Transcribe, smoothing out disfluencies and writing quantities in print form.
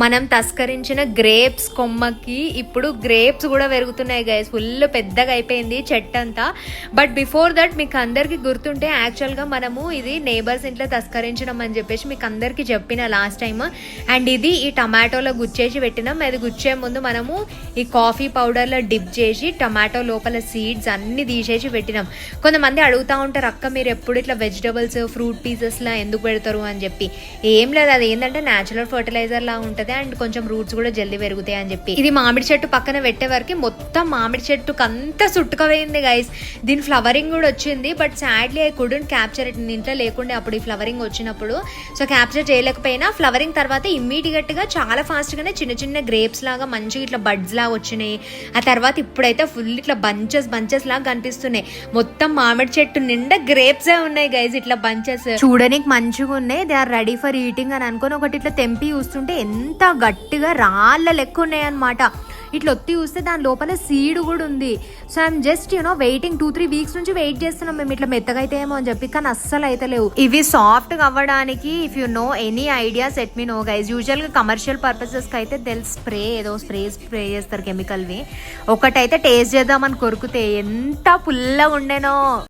మనం తస్కరించిన గ్రేప్స్ కొమ్మకి ఇప్పుడు గ్రేప్స్ కూడా పెరుగుతున్నాయి గైస్. ఫుల్ పెద్దగా అయిపోయింది చెట్టు అంతా. బట్ బిఫోర్ దట్ మీకు అందరికి గుర్తుంటే యాక్చువల్గా మనము ఇది నేబర్స్ ఇంట్లో తస్కరించడం అని చెప్పేసి మీకు అందరికీ చెప్పిన లాస్ట్ టైం. అండ్ ఇది ఈ టమాటోలో గుచ్చేసి పెట్టినాం. అది గుచ్చే ముందు మనము ఈ కాఫీ పౌడర్లో డిప్ చేసి టమాటో లోపల సీడ్స్ అన్ని తీసేసి పెట్టినాం. కొంతమంది అడుగుతూ ఉంటారు, అక్క మీరు ఎప్పుడు ఇట్లా వెజిటబుల్స్ ఫ్రూట్ పీసెస్లా ఎందుకు పెడతారు అని చెప్పి. ఏం లేదు, అది ఏంటంటే న్యాచురల్ ఫర్టిలైజర్ లా ఉంటుంది అండ్ కొంచెం రూట్స్ కూడా జల్దీ పెరుగుతాయి అని చెప్పి. ఇది మామిడి చెట్టు పక్కన పెట్టే వరకు మొత్తం మామిడి చెట్టుకు అంతా సుట్టుకపోయింది గైస్. దీని ఫ్లవరింగ్ కూడా వచ్చింది. But sadly I couldn't capture it. ఇంట్లో లేకుండే అప్పుడు ఈ ఫ్లవరింగ్ వచ్చినప్పుడు. సో క్యాప్చర్ చేయలేకపోయినా ఫ్లవరింగ్ తర్వాత ఇమ్మీడియట్ గా చాలా ఫాస్ట్ గానే చిన్న చిన్న గ్రేప్స్ లాగా మంచిగా ఇట్లా బడ్స్ లాగా వచ్చినాయి. ఆ తర్వాత ఇప్పుడైతే ఫుల్ ఇట్లా బంచెస్ లాగా కనిపిస్తున్నాయి. మొత్తం మామిడి చెట్టు నిండా గ్రేప్స్ ఉన్నాయి గైస్. ఇట్లా బంచెస్ చూడడానికి మంచిగా ఉన్నాయి. They are ready for eating అని అనుకుని ఒకటి ఇట్లా తెంపి చూస్తుంటే ఎంత గట్టిగా రాళ్ళ లెక్క ఉన్నాయి అనమాట. ఇట్లా ఒత్తి చూస్తే దాని లోపల సీడ్ కూడా ఉంది. So I'm just waiting 2-3 weeks నుంచి వెయిట్ చేస్తున్నాం మేము ఇట్లా మెత్తగా అయితే ఏమో అని చెప్పి. కానీ అస్సలు అయితే లేవు. ఇవి సాఫ్ట్ గా అవ్వడానికి if you know any ideas let me know guys. Usual గా కమర్షియల్ పర్పసెస్ కి అయితే స్ప్రే చేస్తారు కెమికల్ వి. ఒకటైతే టేస్ట్ చేద్దామని కొరికితే ఎంత పుల్లగా ఉండేనో.